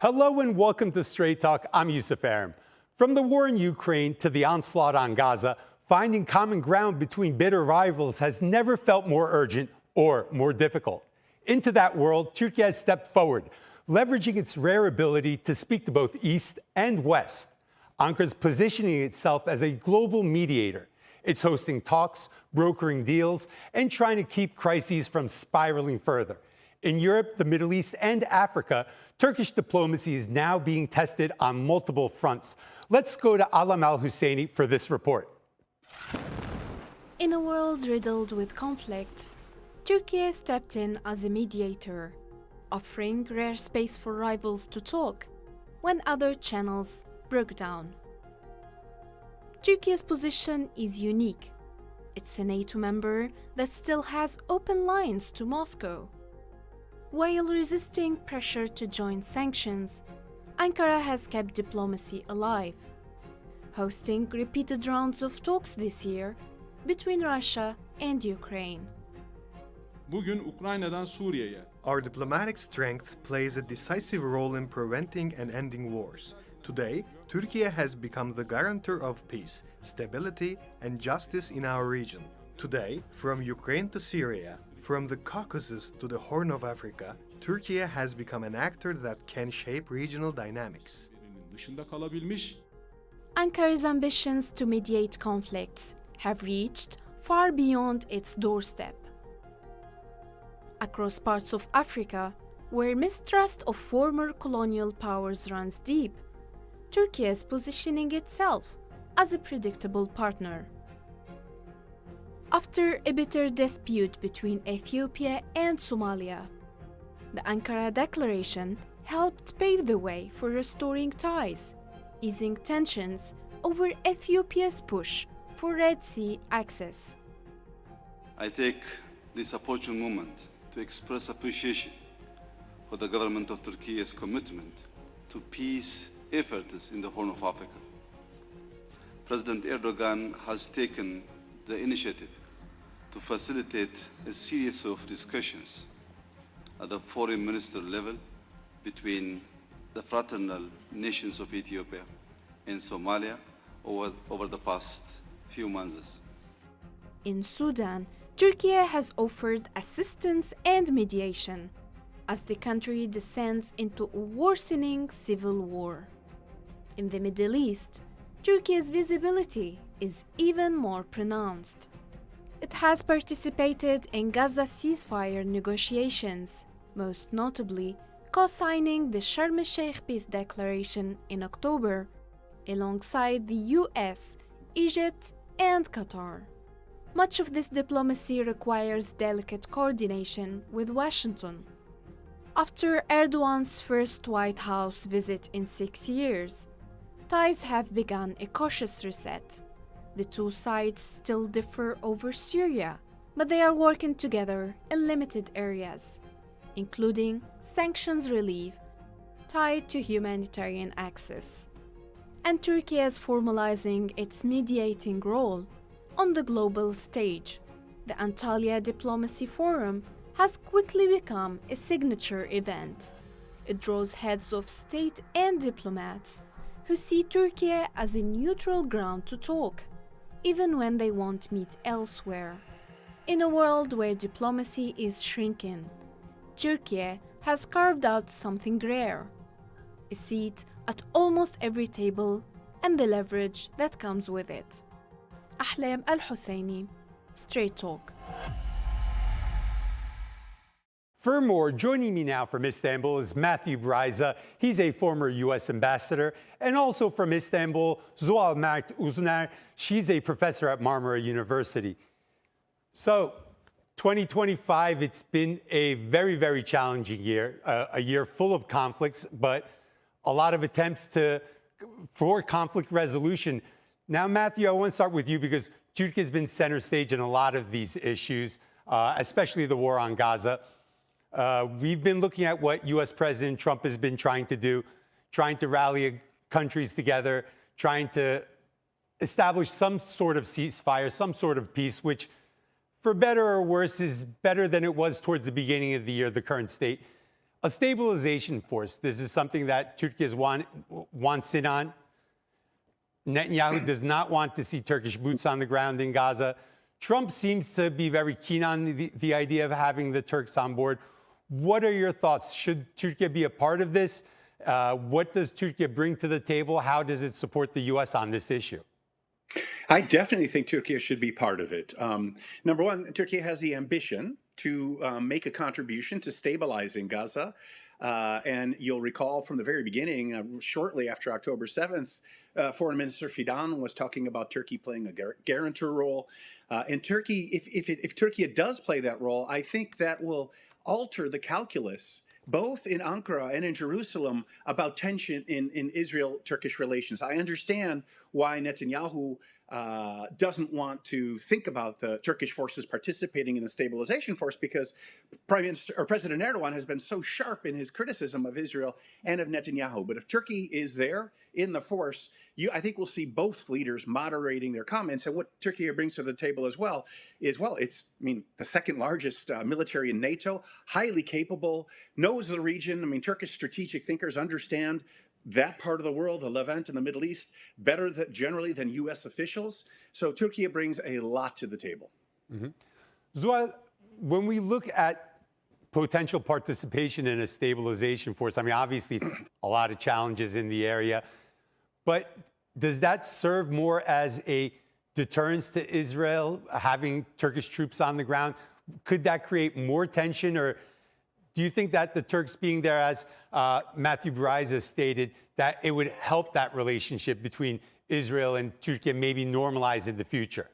Hello and welcome to Straight Talk. I'm Uzuner. From the war in Ukraine to the onslaught on Gaza, finding common ground between bitter rivals has never felt more urgent or more difficult. Into that world, Turkey has stepped forward, leveraging its rare ability to speak to both East and West. Ankara is positioning itself as a global mediator. It's hosting talks, brokering deals, and trying to keep crises from spiraling further. In Europe, the Middle East, and Africa, Turkish diplomacy is now being tested on multiple fronts. Let's go to Alam al-Husseini for this report. In a world riddled with conflict, Turkey stepped in as a mediator, offering rare space for rivals to talk when other channels broke down. Turkey's position is unique. It's a NATO member that still has open lines to Moscow. While resisting pressure to join sanctions, Ankara has kept diplomacy alive, hosting repeated rounds of talks this year between Russia and Ukraine. Bugün Ukrayna'dan Suriye'ye. Our diplomatic strength plays a decisive role in preventing and ending wars. Today, Turkey has become the guarantor of peace, stability, and justice in our region. Today, from Ukraine to Syria, from the Caucasus to the Horn of Africa, Turkey has become an actor that can shape regional dynamics. Dışında kalabilmiş. Ankara's ambitions to mediate conflicts have reached far beyond its doorstep. Across parts of Africa, where mistrust of former colonial powers runs deep, Turkey is positioning itself as a predictable partner. After a bitter dispute between Ethiopia and Somalia, the Ankara Declaration helped pave the way for restoring ties, easing tensions over Ethiopia's push for Red Sea access. I take this opportune moment to express appreciation for the government of Turkey's commitment to peace efforts in the Horn of Africa. President Erdogan has taken the initiative to facilitate a series of discussions at the foreign minister level between the fraternal nations of Ethiopia and Somalia over the past few months. In Sudan, Turkey has offered assistance and mediation as the country descends into a worsening civil war. In the Middle East, Turkey's visibility is even more pronounced. It has participated in Gaza ceasefire negotiations, most notably co-signing the Sharm el-Sheikh Peace Declaration in October, alongside the US, Egypt, and Qatar. Much of this diplomacy requires delicate coordination with Washington. After Erdogan's first White House visit in 6 years, ties have begun a cautious reset. The two sides still differ over Syria, but they are working together in limited areas, including sanctions relief tied to humanitarian access. And Turkey is formalizing its mediating role on the global stage. The Antalya Diplomacy Forum has quickly become a signature event. It draws heads of state and diplomats who see Turkey as a neutral ground to talk, even when they won't meet elsewhere. In a world where diplomacy is shrinking, Turkey has carved out something rare: a seat at almost every table and the leverage that comes with it. Alam al-Husseini, Straight Talk. For more, joining me now from Istanbul is Matthew Bryza. He's a former U.S. ambassador. And also from Istanbul, Zuhal Mert Uzuner. She's a professor at Marmara University. So, 2025, it's been a very, very challenging year, a year full of conflicts, but a lot of attempts for conflict resolution. Now, Matthew, I want to start with you because Turkey has been center stage in a lot of these issues, especially the war on Gaza. We've been looking at what U.S. President Trump has been trying to do, trying to rally countries together, trying to establish some sort of ceasefire, some sort of peace, which, for better or worse, is better than it was towards the beginning of the year, the current state. A stabilization force. This is something that Turkey wants in on. Netanyahu does not want to see Turkish boots on the ground in Gaza. Trump seems to be very keen on the idea of having the Turks on board. What are your thoughts? Should Turkey be a part of this? What does Turkey bring to the table? How does it support the U.S. on this issue? I definitely think Turkey should be part of it. Number one, Turkey has the ambition to make a contribution to stabilizing Gaza. And you'll recall from the very beginning, shortly after October 7th, Foreign Minister Fidan was talking about Turkey playing a guarantor role. And Turkey, if Turkey does play that role, I think that will alter the calculus both in Ankara and in Jerusalem about tension in Israel-Turkish relations. I understand why Netanyahu doesn't want to think about the Turkish forces participating in the stabilization force, because President Erdogan has been so sharp in his criticism of Israel and of Netanyahu. But if Turkey is there in the force, I think we'll see both leaders moderating their comments. And what Turkey brings to the table as well is, it's, the second largest military in NATO, highly capable, knows the region. Turkish strategic thinkers understand that part of the world, the Levant and the Middle East, better generally than U.S. officials. So Turkey brings a lot to the table. Mm-hmm. Zuhal, when we look at potential participation in a stabilization force, obviously it's a lot of challenges in the area, but does that serve more as a deterrence to Israel, having Turkish troops on the ground? Could that create more tension, or do you think that the Turks being there, as Matthew Bryza stated, that it would help that relationship between Israel and Turkey maybe normalize in the future?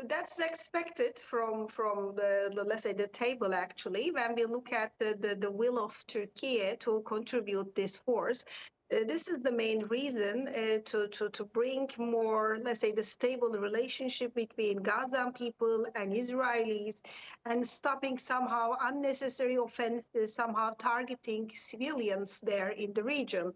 That's expected from the let's say the table, actually, when we look at the will of Turkey to contribute this force. This is the main reason to bring more, let's say, the stable relationship between Gazan people and Israelis, and stopping somehow unnecessary offenses, somehow targeting civilians there in the region.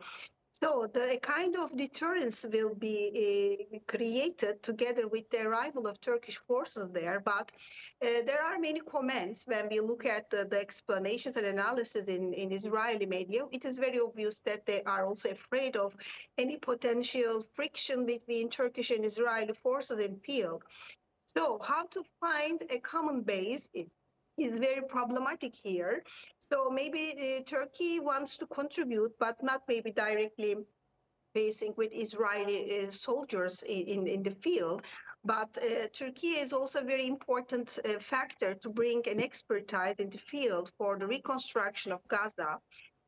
So the kind of deterrence will be created together with the arrival of Turkish forces there. But there are many comments when we look at the explanations and analysis in Israeli media. It is very obvious that they are also afraid of any potential friction between Turkish and Israeli forces in field. So how to find a common base is very problematic here. So maybe Turkey wants to contribute, but not maybe directly facing with Israeli soldiers in the field. But Turkey is also a very important factor to bring an expertise in the field for the reconstruction of Gaza.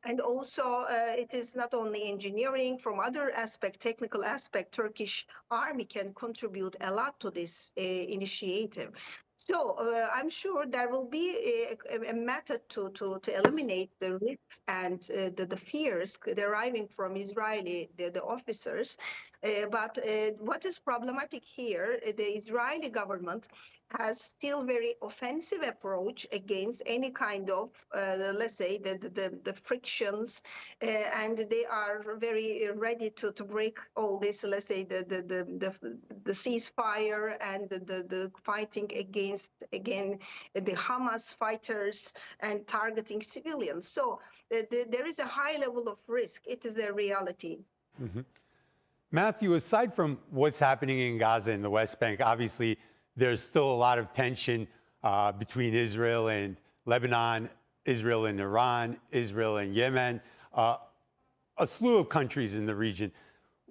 And also, it is not only engineering, from other aspect, technical aspect, Turkish army can contribute a lot to this initiative. So I'm sure there will be a method to eliminate the risks and the fears deriving from Israeli, the officers. But what is problematic here, the Israeli government has still very offensive approach against any kind of, let's say, the frictions, and they are very ready to break all this, let's say, the ceasefire and the fighting against, again, the Hamas fighters and targeting civilians. So there is a high level of risk. It is a reality. Mm-hmm. Matthew, aside from what's happening in Gaza and the West Bank, obviously there's still a lot of tension between Israel and Lebanon, Israel and Iran, Israel and Yemen, a slew of countries in the region.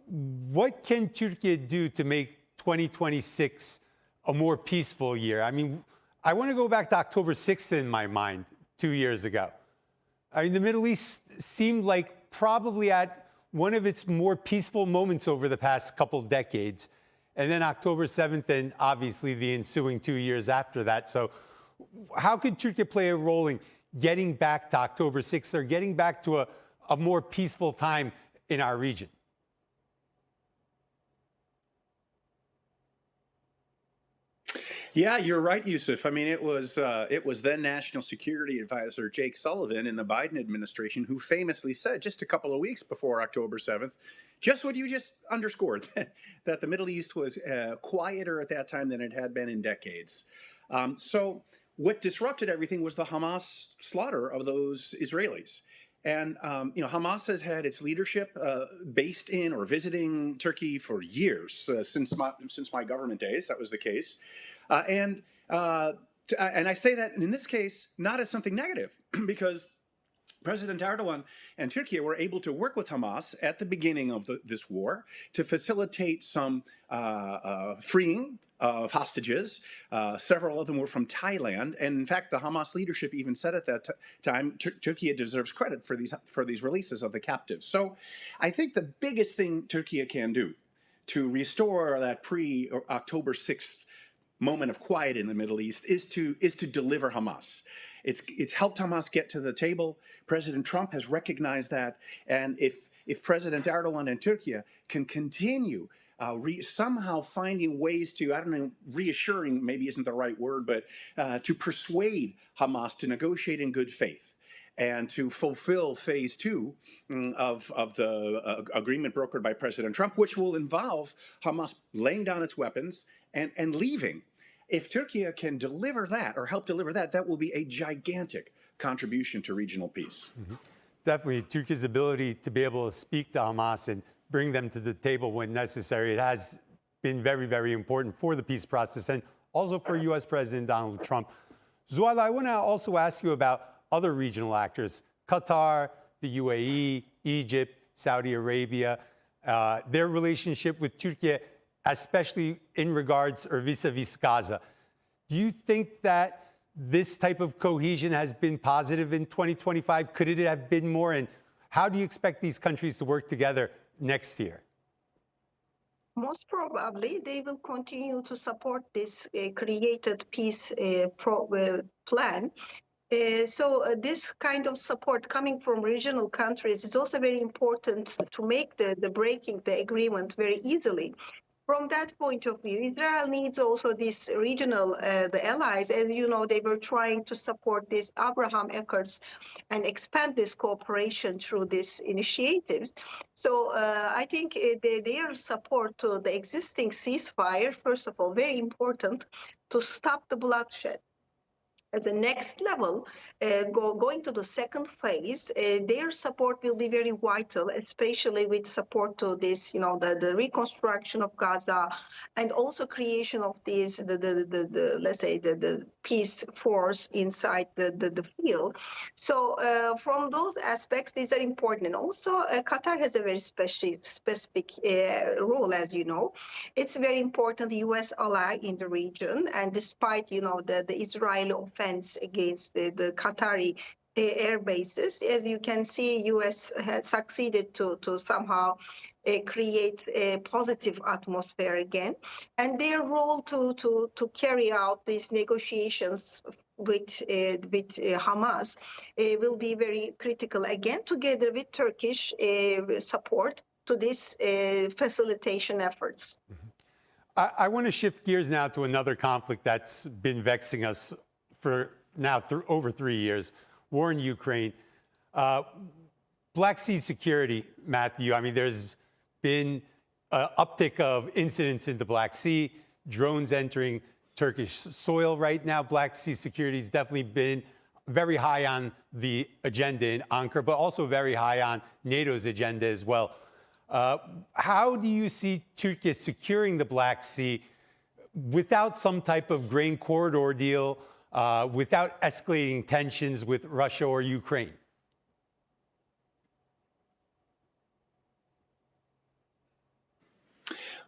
What can Turkey do to make 2026 a more peaceful year? I want to go back to October 6th in my mind, 2 years ago. The Middle East seemed like probably at one of its more peaceful moments over the past couple decades. And then October 7th and obviously the ensuing 2 years after that. So how could Turkey play a role in getting back to October 6th, or getting back to a more peaceful time in our region? Yeah, you're right, Yusuf. It was then National Security Advisor Jake Sullivan in the Biden administration who famously said just a couple of weeks before October 7th, just what you just underscored, that the Middle East was quieter at that time than it had been in decades. So what disrupted everything was the Hamas slaughter of those Israelis. And Hamas has had its leadership based in or visiting Turkey for years, since my government days. That was the case, and I say that in this case not as something negative, because President Erdogan and Turkey were able to work with Hamas at the beginning of this war to facilitate some freeing of hostages. Several of them were from Thailand, and in fact, the Hamas leadership even said at that time, Turkey deserves credit for these releases of the captives. So, I think the biggest thing Turkey can do to restore that pre-October 6th moment of quiet in the Middle East is to deliver Hamas. It's helped Hamas get to the table. President Trump has recognized that, and if President Erdogan and Turkey can continue somehow finding ways to, I don't know, reassuring maybe isn't the right word, but to persuade Hamas to negotiate in good faith and to fulfill phase 2 of the agreement brokered by President Trump, which will involve Hamas laying down its weapons and leaving. If Turkey can deliver that or help deliver that, that will be a gigantic contribution to regional peace. Mm-hmm. Definitely, Turkey's ability to be able to speak to Hamas and bring them to the table when necessary, it has been very, very important for the peace process and also for U.S. President Donald Trump. Zuhal, I want to also ask you about other regional actors, Qatar, the UAE, Egypt, Saudi Arabia, their relationship with Turkey, especially in regards or vis-a-vis Gaza. Do you think that this type of cohesion has been positive in 2025? Could it have been more? And how do you expect these countries to work together next year? Most probably, they will continue to support this created peace plan. So this kind of support coming from regional countries is also very important to make the breaking the agreement very easily. From that point of view, Israel needs also these regional the allies. As you know, they were trying to support these Abraham Accords and expand this cooperation through these initiatives. So I think their support to the existing ceasefire, first of all, very important to stop the bloodshed. At the next level, going to the second phase, their support will be very vital, especially with support to this, the reconstruction of Gaza, and also creation of these, let's say, the peace force inside the field. So from those aspects, these are important. And also, Qatar has a very specific role, as you know. It's very important U.S. ally in the region, and despite, the Israeli offense against the Qatari air bases, as you can see, U.S. has succeeded to somehow create a positive atmosphere again, and their role to carry out these negotiations with Hamas will be very critical again, together with Turkish support to these facilitation efforts. I want to shift gears now to another conflict that's been vexing us for now over 3 years, war in Ukraine. Black Sea security, Matthew, I mean, there's been an uptick of incidents in the Black Sea, drones entering Turkish soil right now. Black Sea security has definitely been very high on the agenda in Ankara, but also very high on NATO's agenda as well. How do you see Turkey securing the Black Sea without some type of grain corridor deal, without escalating tensions with Russia or Ukraine?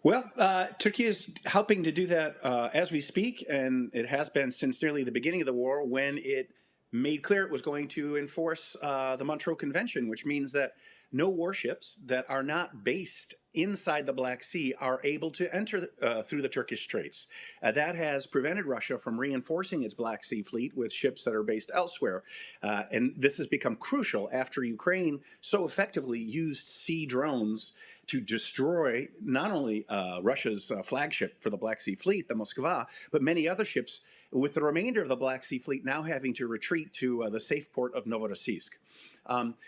Well, Turkey is helping to do that as we speak, and it has been since nearly the beginning of the war, when it made clear it was going to enforce the Montreux Convention, which means that no warships that are not based inside the Black Sea are able to enter through the Turkish Straits. That has prevented Russia from reinforcing its Black Sea fleet with ships that are based elsewhere. And this has become crucial after Ukraine so effectively used sea drones to destroy not only Russia's flagship for the Black Sea Fleet, the Moskva, but many other ships, with the remainder of the Black Sea Fleet now having to retreat to the safe port of Novorossiysk.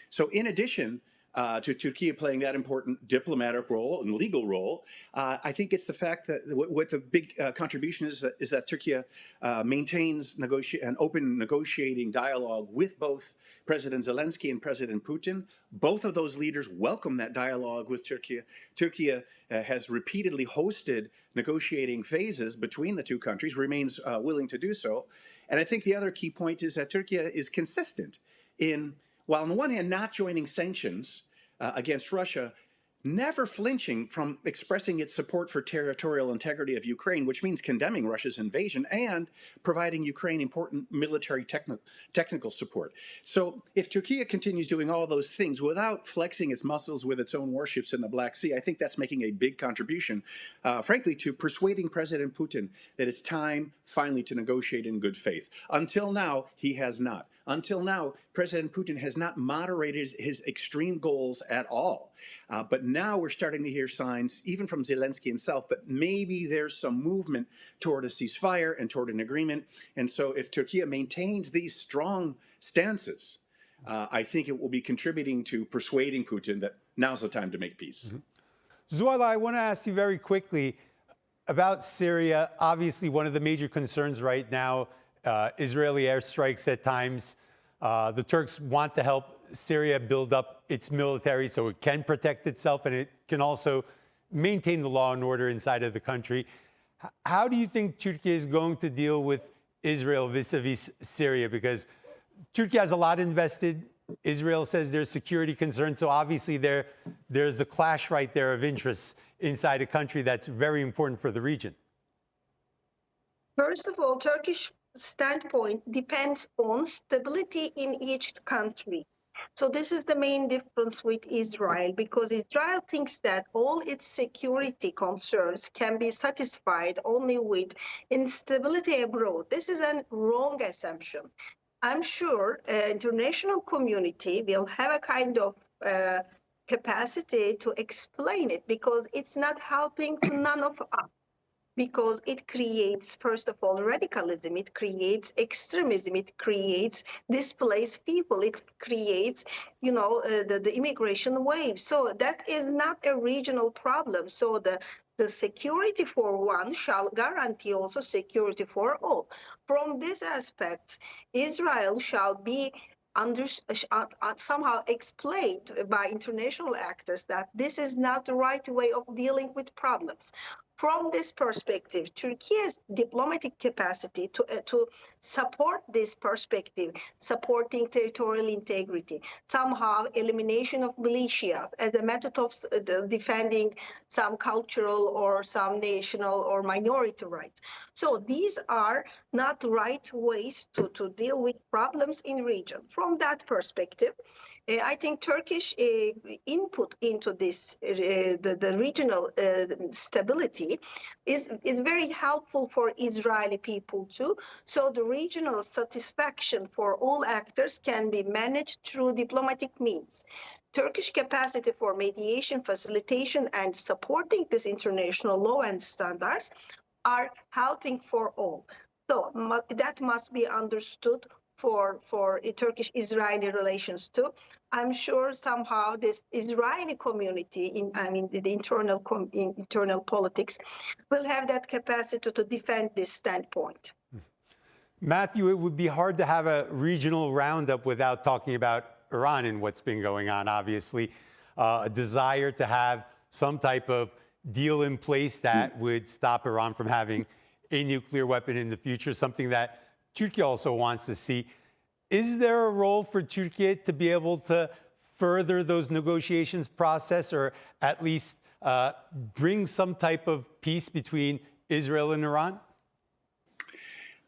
So in addition, to Turkey playing that important diplomatic role and legal role. I think it's the fact that what the big contribution is that Turkey maintains an open negotiating dialogue with both President Zelensky and President Putin. Both of those leaders welcome that dialogue with Turkey. Turkey has repeatedly hosted negotiating phases between the two countries, remains willing to do so. And I think the other key point is that Turkey is consistent in, while on the one hand not joining sanctions against Russia, never flinching from expressing its support for territorial integrity of Ukraine, which means condemning Russia's invasion and providing Ukraine important military technical support. So if Turkey continues doing all those things without flexing its muscles with its own warships in the Black Sea, I think that's making a big contribution, frankly, to persuading President Putin that it's time finally to negotiate in good faith. Until now, he has not. Until now, President Putin has not moderated his extreme goals at all. But now we're starting to hear signs, even from Zelensky himself, that maybe there's some movement toward a ceasefire and toward an agreement. And so if Turkey maintains these strong stances, I think it will be contributing to persuading Putin that now's the time to make peace. Zuhal, I want to ask you very quickly about Syria. Obviously, one of the major concerns right now, Israeli airstrikes at times. The Turks want to help Syria build up its military so it can protect itself and it can also maintain the law and order inside of the country. How do you think Turkey is going to deal with Israel vis-a-vis Syria? Because Turkey has a lot invested. Israel says there's security concerns. So obviously there's a clash right there of interests inside a country that's very important for the region. First of all, Turkish standpoint depends on stability in each country. So this is the main difference with Israel, because Israel thinks that all its security concerns can be satisfied only with instability abroad. This is a wrong assumption. I'm sure international community will have a kind of capacity to explain it, because it's not helping to none of us. Because it creates, first of all, radicalism, it creates extremism, it creates displaced people, it creates, the immigration wave. So that is not a regional problem. So the security for one shall guarantee also security for all. From this aspect, Israel shall be somehow explained by international actors that this is not the right way of dealing with problems. From this perspective, Turkey's diplomatic capacity to support this perspective, supporting territorial integrity, somehow elimination of militia as a method of defending some cultural or some national or minority rights. So these are not right ways to deal with problems in region. From that perspective, I think Turkish input into this, the regional stability is very helpful for Israeli people too. So the regional satisfaction for all actors can be managed through diplomatic means. Turkish capacity for mediation, facilitation, and supporting this international law and standards are helping for all. So that must be understood for Turkish-Israeli relations too. I'm sure somehow this Israeli community, the internal politics, will have that capacity to defend this standpoint. Matthew, it would be hard to have a regional roundup without talking about Iran and what's been going on, obviously. A desire to have some type of deal in place that would stop Iran from having a nuclear weapon in the future, something that Turkey also wants to see. Is there a role for Turkey to be able to further those negotiations process, or at least bring some type of peace between Israel and Iran?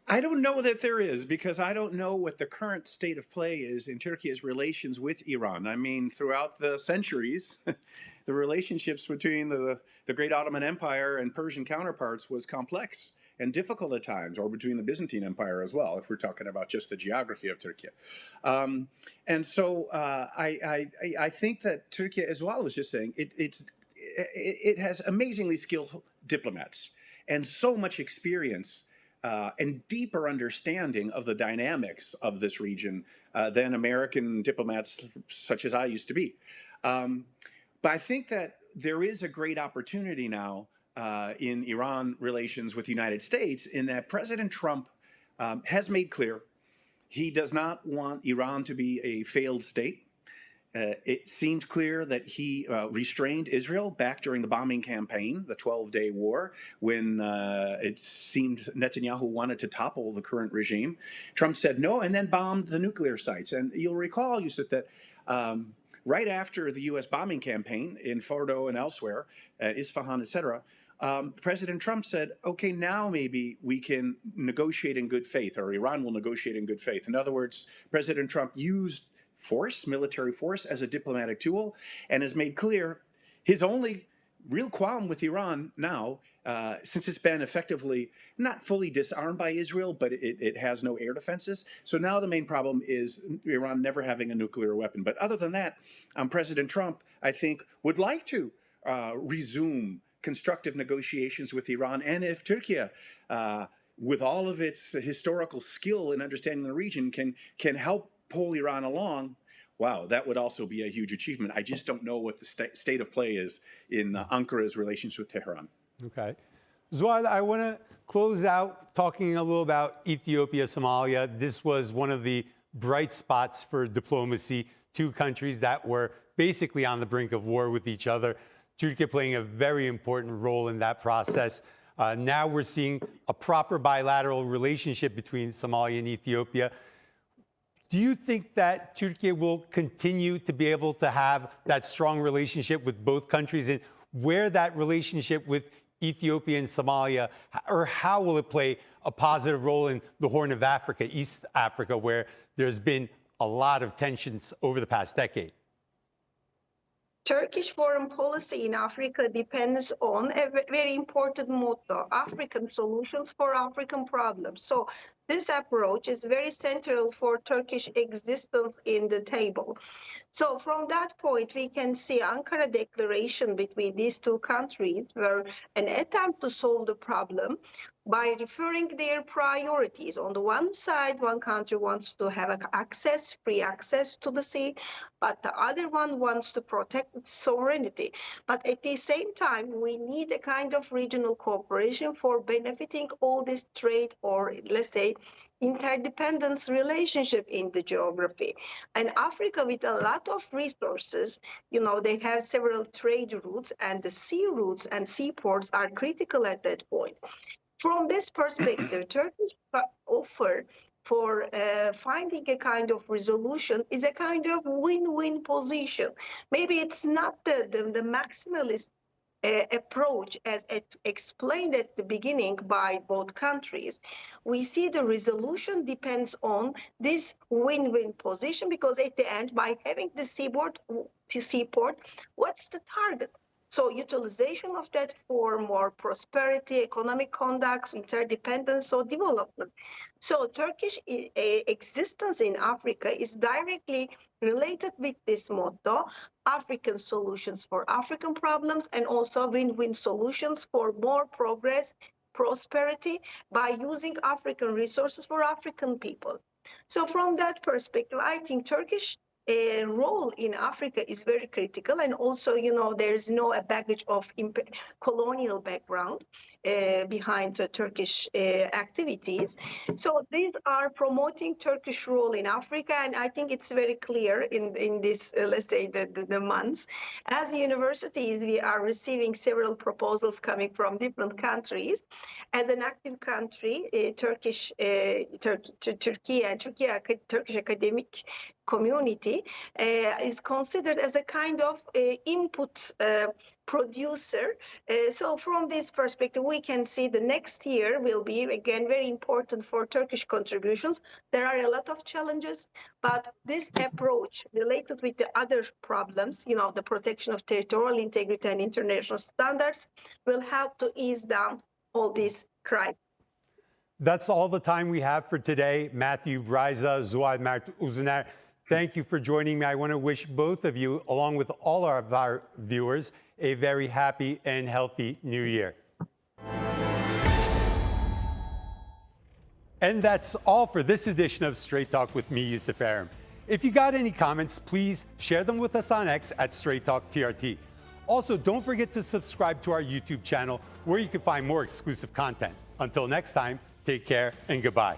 I don't know that there is, because I don't know what the current state of play is in Turkey's relations with Iran. I mean, throughout the centuries, the relationships between the great Ottoman Empire and Persian counterparts was complex and difficult at times, or between the Byzantine Empire as well, if we're talking about just the geography of Turkey. And so I think that Turkey, as well, was just saying, it has amazingly skilled diplomats and so much experience and deeper understanding of the dynamics of this region than American diplomats such as I used to be. But I think that there is a great opportunity now in Iran relations with the United States in that President Trump has made clear he does not want Iran to be a failed state. It seemed clear that he restrained Israel back during the bombing campaign, the 12-day war, when it seemed Netanyahu wanted to topple the current regime. Trump said no and then bombed the nuclear sites. And you'll recall, Yusuf, that right after the U.S. bombing campaign in Fordo and elsewhere, Isfahan, etc., President Trump said, okay, now maybe we can negotiate in good faith, or Iran will negotiate in good faith. In other words, President Trump used force, military force, as a diplomatic tool, and has made clear his only real qualm with Iran now, since it's been effectively not fully disarmed by Israel, but it has no air defenses. So now the main problem is Iran never having a nuclear weapon. But other than that, President Trump, I think, would like to resume constructive negotiations with Iran. And if Turkey, with all of its historical skill in understanding the region, can help pull Iran along, wow, that would also be a huge achievement. I just don't know what the state of play is in Ankara's relations with Tehran. Okay. Zuhal, I want to close out talking a little about Ethiopia, Somalia. This was one of the bright spots for diplomacy, two countries that were basically on the brink of war with each other. Turkey playing a very important role in that process. Now we're seeing a proper bilateral relationship between Somalia and Ethiopia. Do you think that Turkey will continue to be able to have that strong relationship with both countries, and where that relationship with Ethiopia and Somalia, or how will it play a positive role in the Horn of Africa, East Africa, where there's been a lot of tensions over the past decade? Turkish foreign policy in Africa depends on a very important motto: African solutions for African problems. So this approach is very central for Turkish existence in the table. So from that point, we can see Ankara declaration between these two countries were an attempt to solve the problem by referring their priorities. On the one side, one country wants to have free access to the sea, but the other one wants to protect its sovereignty. But at the same time, we need a kind of regional cooperation for benefiting all this trade, or let's say interdependence relationship in the geography. And Africa, with a lot of resources, they have several trade routes, and the sea routes and seaports are critical at that point. From this perspective, Turkey's offer for finding a kind of resolution is a kind of win-win position. Maybe it's not the maximalist approach as explained at the beginning by both countries. We see the resolution depends on this win-win position, because at the end, by having the seaport, what's the target? So utilization of that for more prosperity, economic conduct, interdependence, or development. So Turkish existence in Africa is directly related with this motto: African solutions for African problems, and also win-win solutions for more progress, prosperity, by using African resources for African people. So from that perspective, I think Turkish role in Africa is very critical, and also, there is no baggage of colonial background behind the Turkish activities. So these are promoting Turkish role in Africa, and I think it's very clear in this, let's say, the months. As universities, we are receiving several proposals coming from different countries. As an active country, Turkish academic community is considered as a kind of input producer. So from this perspective, we can see the next year will be, again, very important for Turkish contributions. There are a lot of challenges, but this approach related with the other problems, the protection of territorial integrity and international standards, will help to ease down all these crises. That's all the time we have for today. Matthew, Bryza, Zuhal, Mert, Uzuner, thank you for joining me. I want to wish both of you, along with all of our viewers, a very happy and healthy new year. And that's all for this edition of Straight Talk with me, Yusuf Aram. If you got any comments, please share them with us on X at Straight Talk TRT. Also, don't forget to subscribe to our YouTube channel where you can find more exclusive content. Until next time, take care and goodbye.